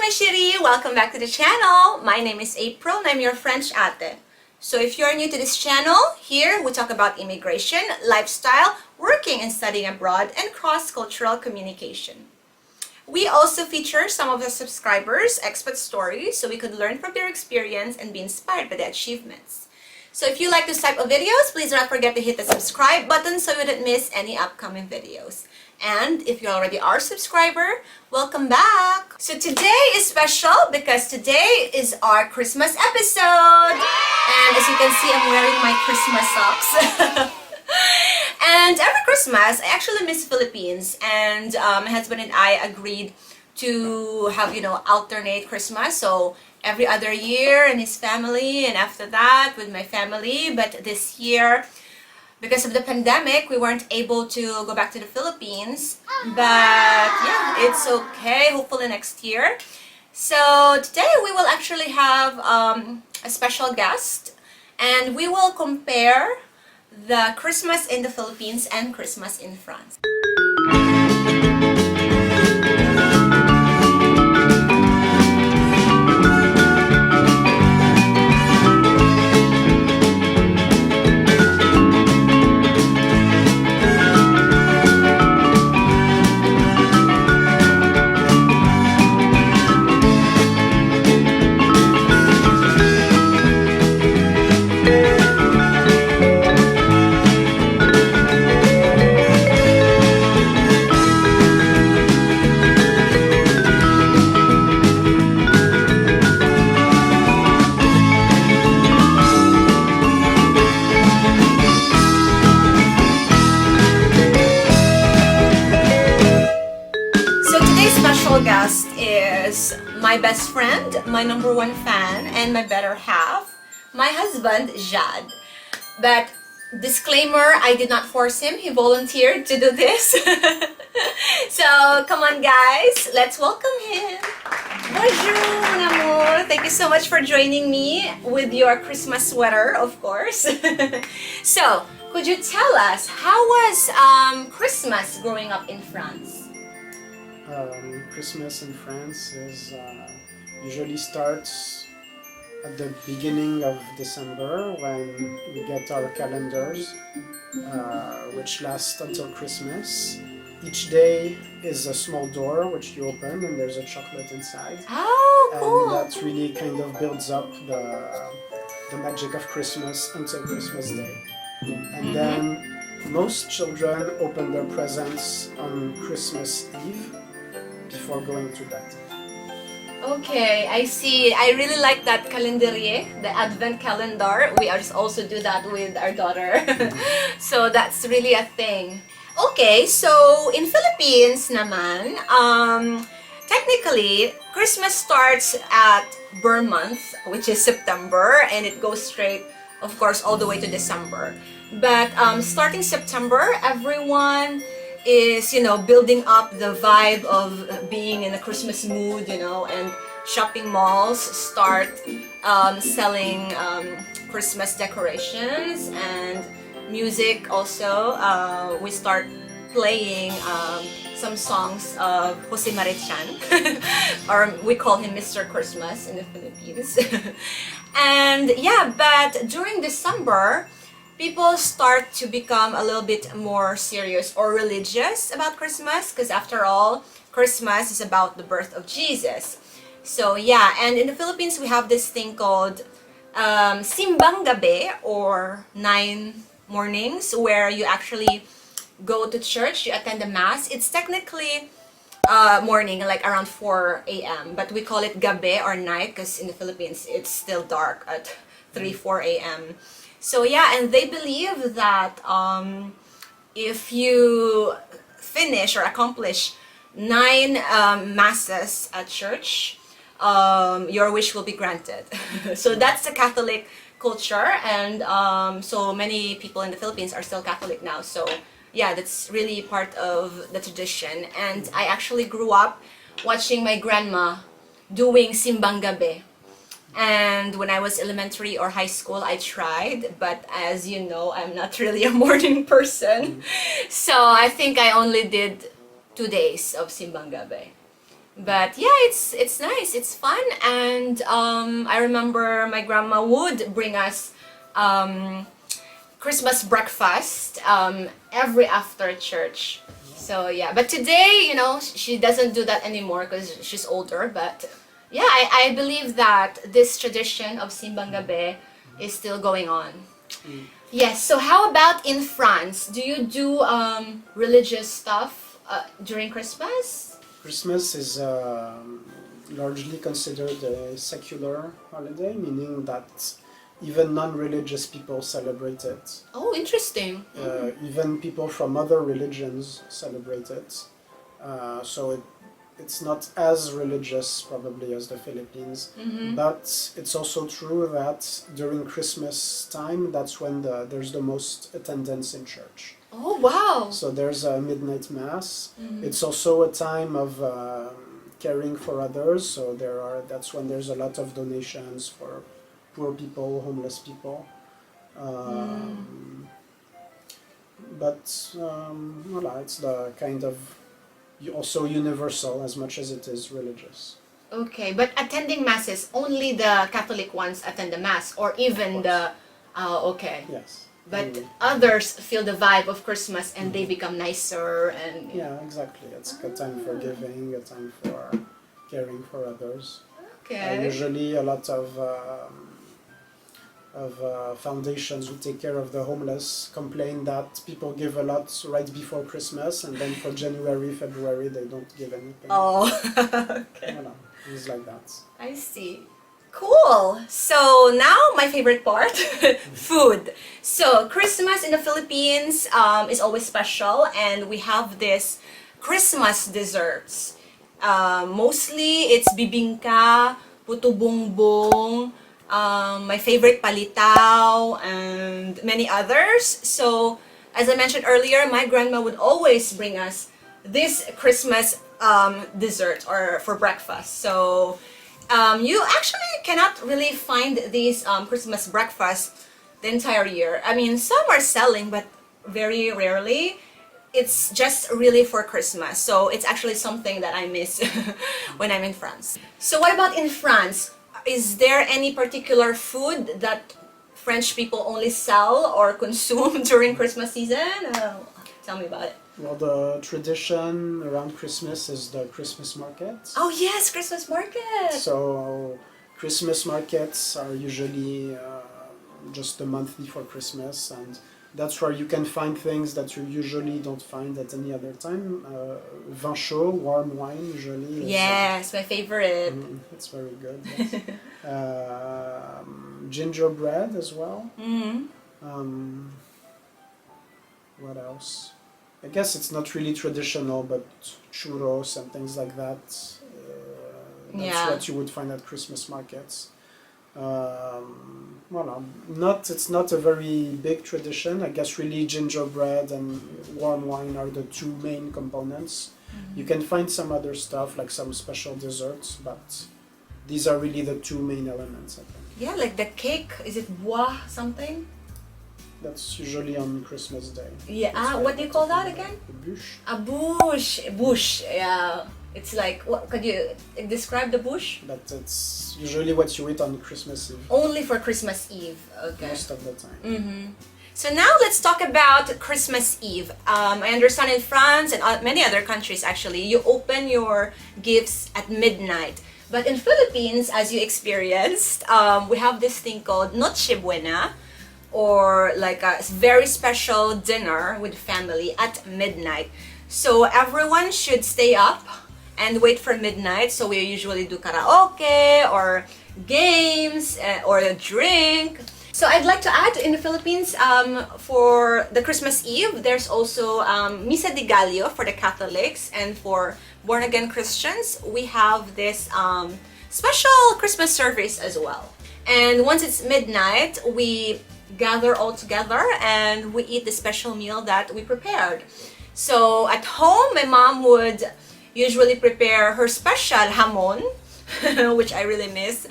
my Shiri! Welcome back to the channel. My name is April and I'm your French Ate. So if you're new to this channel, here we talk about immigration, lifestyle, working and studying abroad, and cross-cultural communication. We also feature some of the subscribers' expat stories so we could learn from their experience and be inspired by their achievements. So if you like this type of videos, please do not forget to hit the subscribe button so you don't miss any upcoming videos. And if you already are a subscriber, welcome back! So today is special because today is our Christmas episode! And as you can see, I'm wearing my Christmas socks. And every Christmas, I actually miss Philippines, and my husband and I agreed to have, alternate Christmas. So every other year in his family, and after that with my family. But this year, because of the pandemic, we weren't able to go back to the Philippines. But yeah, it's okay. Hopefully next year. So today we will actually have a special guest, and we will compare the Christmas in the Philippines and Christmas in France. Guest is my best friend, my #1 fan, and my better half, my husband, Jad. But disclaimer, I did not force him. He volunteered to do this. So come on guys, let's welcome him. Bonjour, mon amour. Thank you so much for joining me with your Christmas sweater, of course. So, could you tell us, how was Christmas growing up in France? Christmas in France usually starts at the beginning of December when we get our calendars, which last until Christmas. Each day is a small door which you open and there's a chocolate inside. Oh, cool! And that really kind of builds up the magic of Christmas until Christmas Day. And then most children open their presents on Christmas Eve before going to bed. Okay, I see. I really like that calendrier, the advent calendar. We also do that with our daughter. So that's really a thing. Okay, so in Philippines naman, technically, Christmas starts at Burr month, which is September, and it goes straight, of course, all the way to December. But starting September, everyone is, building up the vibe of being in a Christmas mood, and shopping malls start selling Christmas decorations, and music also. We start playing some songs of Jose Marichan, or we call him Mr. Christmas in the Philippines. And yeah, but during December, people start to become a little bit more serious or religious about Christmas, because after all, Christmas is about the birth of Jesus. So yeah, and in the Philippines we have this thing called Simbang Gabi, or 9 mornings, where you actually go to church, you attend the mass. It's technically morning, like around 4 a.m. But we call it gabi, or night, because in the Philippines it's still dark at 3-4 a.m. So yeah, and they believe that if you finish or accomplish 9 masses at church, your wish will be granted. So that's the Catholic culture, and so many people in the Philippines are still Catholic now. So yeah, that's really part of the tradition. And I actually grew up watching my grandma doing Simbang Gabi. And when I was elementary or high school, I tried, but as you know, I'm not really a morning person. So I think I only did 2 days of Simbang Gabi. But yeah, it's nice, it's fun, and I remember my grandma would bring us Christmas breakfast every after church. So yeah, but today, you know, she doesn't do that anymore because she's older. But yeah, I believe that this tradition of Simbang Gabi is still going on. Yes, so how about in France? Do you do religious stuff during Christmas? Christmas is largely considered a secular holiday, meaning that even non-religious people celebrate it. Oh, interesting. Even people from other religions celebrate it. So it's not as religious probably as the Philippines, but it's also true that during Christmas time, that's when there's the most attendance in church. Oh, wow. So there's a midnight mass. It's also a time of caring for others. So that's when there's a lot of donations for poor people, homeless people. But voilà, it's the kind of also universal as much as it is religious. Okay, but attending masses, only the Catholic ones attend the mass, or even the... okay. Yes. But Anyway. others feel the vibe of Christmas and they become nicer and... Yeah, exactly. It's a time for giving, a time for caring for others. And Okay. usually a lot of foundations who take care of the homeless complain that people give a lot right before Christmas, and then for January, February they don't give anything. Oh, okay. You know, things like that. I see. Cool. So now my favorite part, food. So Christmas in the Philippines is always special, and we have this Christmas desserts. Mostly it's bibingka, puto bongbong, my favorite palitaw, and many others. So as I mentioned earlier, my grandma would always bring us this Christmas dessert or for breakfast. So you actually cannot really find these Christmas breakfasts the entire year. I mean, some are selling, but very rarely. It's just really for Christmas. So it's actually something that I miss when I'm in France. So what about in France? Is there any particular food that French people only sell or consume during Christmas season? Tell me about it. Well, the tradition around Christmas is the Christmas market. Oh yes, Christmas market! So Christmas markets are usually just a month before Christmas, and that's where you can find things that you usually don't find at any other time. Vin chaud, warm wine, usually. Yes, my favorite. It's very good. Yes. Gingerbread as well. What else? I guess it's not really traditional, but churros and things like that. That's Yeah. what you would find at Christmas markets. It's not a very big tradition. I guess really gingerbread and warm wine are the two main components. You can find some other stuff like some special desserts, but these are really the two main elements, I think. Yeah, like the cake. Is it bois something? That's usually on Christmas Day. Yeah. That's why What do you call that again? The bûche. A bush. Bush. Yeah. It's like, what could you describe the bush? But it's usually what you eat on Christmas Eve. Only for Christmas Eve. Okay. Most of the time. So now let's talk about Christmas Eve. I understand in France and many other countries actually, you open your gifts at midnight. But in Philippines, as you experienced, we have this thing called Noche Buena, or like a very special dinner with family at midnight. So everyone should stay up and wait for midnight. So we usually do karaoke or games or a drink. So I'd like to add, in the Philippines, for the Christmas Eve, there's also Misa de Gallo for the Catholics, and for born-again Christians, we have this special Christmas service as well. And once it's midnight, we gather all together and we eat the special meal that we prepared. So at home, my mom would usually prepare her special hamon, which I really miss,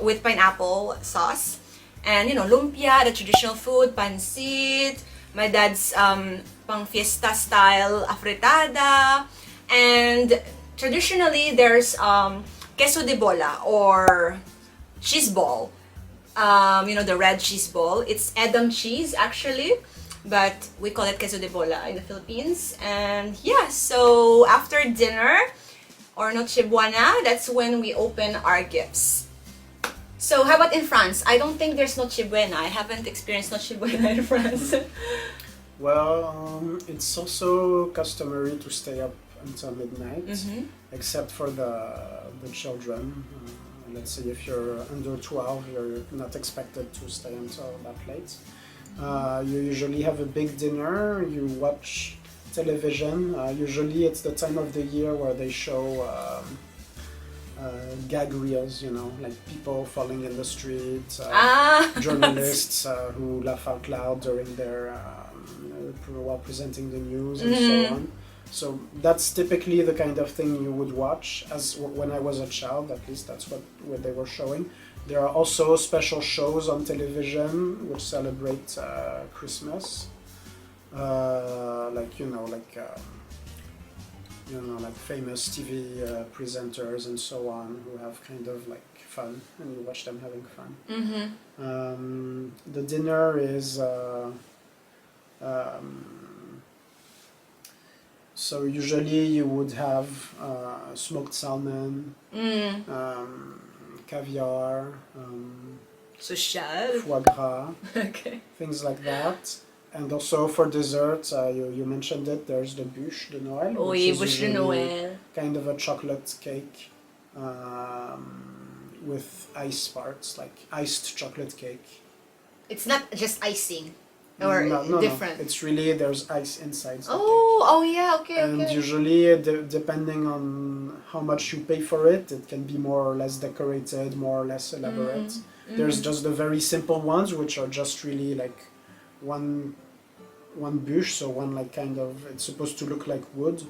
with pineapple sauce. And you know, lumpia, the traditional food, pancit, my dad's pang fiesta style afritada, and traditionally there's queso de bola or cheese ball. The red cheese ball. It's Edam cheese actually, but we call it queso de bola in the Philippines. And yeah, so after dinner or Noche Buena, that's when we open our gifts. So how about in France? I don't think there's Noche Buena. I haven't experienced Noche Buena in France. Well, it's also customary to stay up until midnight, except for the children. Let's say if you're under 12, you're not expected to stay until that late. You usually have a big dinner, you watch television. Usually it's the time of the year where they show gag reels, like people falling in the street, journalists who laugh out loud during while presenting the news and so on. So that's typically the kind of thing you would watch when I was a child, at least that's what they were showing. There are also special shows on television which celebrate Christmas, like famous TV presenters and so on who have kind of like fun, and you watch them having fun. The dinner is so usually you would have smoked salmon, caviar, Social. foie gras, Okay. things like that. And also for dessert, you mentioned it, there's the bûche de Noël, Oui, which is bûche de usually Noël. kind of a chocolate cake with ice parts, like iced chocolate cake. It's not just icing or No, different. it's really, there's ice inside the cake. Oh yeah, okay, And okay. usually, depending on how much you pay for it, it can be more or less decorated, more or less elaborate. There's just the very simple ones, which are just really like one bûche, so one like kind of, it's supposed to look like wood.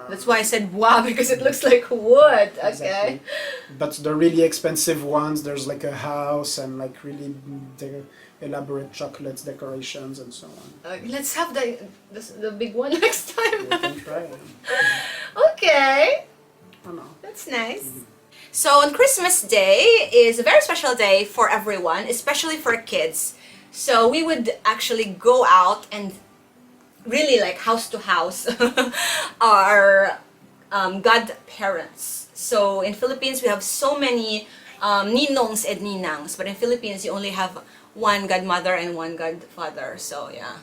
That's why I said wow, because it looks like wood. Okay. Exactly. But the really expensive ones, there's like a house and like really elaborate chocolate decorations and so on. Let's have the big one next time. We can try it. Okay, Oh no. that's nice. So on Christmas Day is a very special day for everyone, especially for kids. So we would actually go out and really like house to house our godparents. So in Philippines we have so many ninongs and ninangs, but in Philippines you only have one godmother and one godfather. So yeah,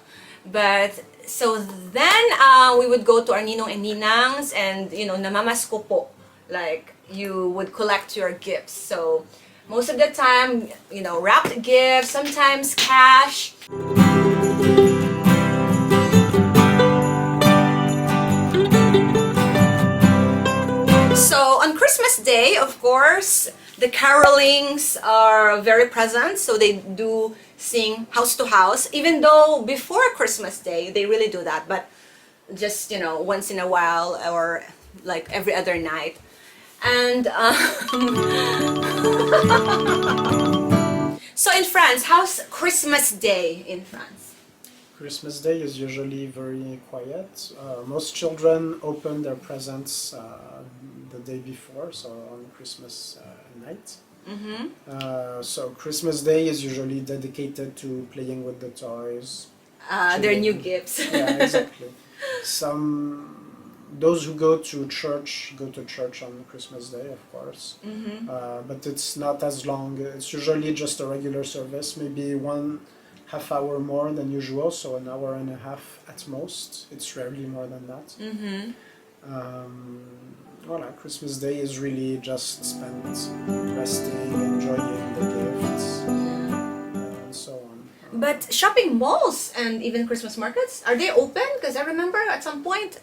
but so then we would go to our ninong and ninangs, and namamasko po, like you would collect your gifts. So most of the time, wrapped gifts, sometimes cash. So on Christmas Day, of course, the carolings are very present. So they do sing house to house, even though before Christmas Day they really do that, but just once in a while or like every other night. And so in France, how's Christmas Day in France? Christmas Day is usually very quiet. Most children open their presents the day before, so on Christmas night. So Christmas Day is usually dedicated to playing with the toys. Their new gifts. Yeah, exactly. Those who go to church on Christmas Day, of course. But it's not as long. It's usually just a regular service, maybe 1.5 hour more than usual, so 1.5 hours at most. It's rarely more than that. Voilà, Christmas Day is really just spent resting, enjoying the gifts, and so on. But shopping malls and even Christmas markets, are they open? Because I remember at some point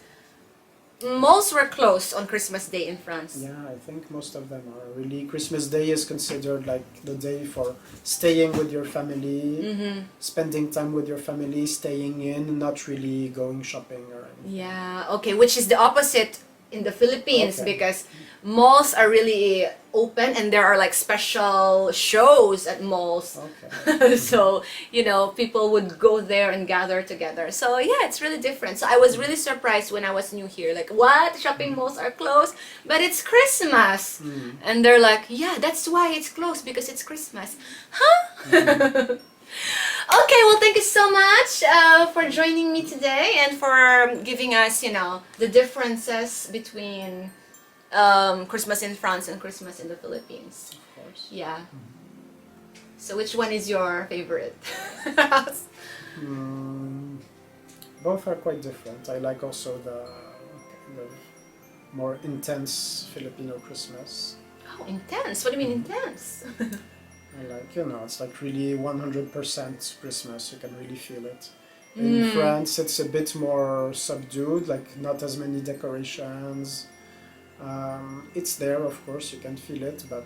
malls were closed on Christmas Day in France. Yeah, I think most of them are. Really, Christmas Day is considered like the day for staying with your family, spending time with your family, staying in, not really going shopping or anything. Yeah, okay, which is the opposite in the Philippines, Okay. because malls are really open and there are like special shows at malls. Okay. So, you know, people would go there and gather together. So, yeah, it's really different. So, I was really surprised when I was new here. Like, what? Shopping malls are closed? But it's Christmas. And they're like, yeah, that's why it's closed, because it's Christmas. Huh? Okay, well, thank you so much for joining me today and for giving us, you know, the differences between Christmas in France and Christmas in the Philippines. Of course. Yeah. So which one is your favorite? Both are quite different. I like also the kind of more intense Filipino Christmas. Oh, intense. What do you mean intense? I like, you know, it's like really 100% Christmas. You can really feel it. In France, it's a bit more subdued, like not as many decorations. It's there, of course, you can feel it, but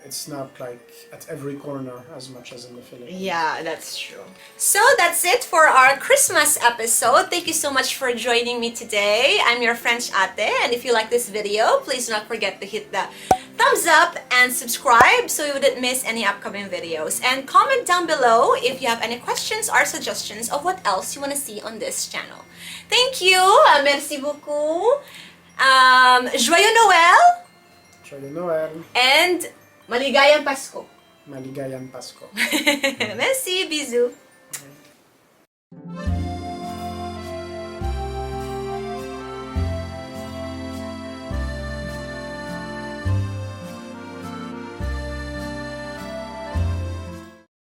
it's not like at every corner as much as in the Philippines. Yeah, that's true. So that's it for our Christmas episode. Thank you so much for joining me today. I'm your French Ate, and if you like this video, please do not forget to hit the thumbs up and subscribe so you wouldn't miss any upcoming videos. And comment down below if you have any questions or suggestions of what else you want to see on this channel. Thank you. Merci beaucoup. Joyeux Noël. Joyeux Noël. And Maligayang Pasko. Maligayang Pasko. Merci, bisous.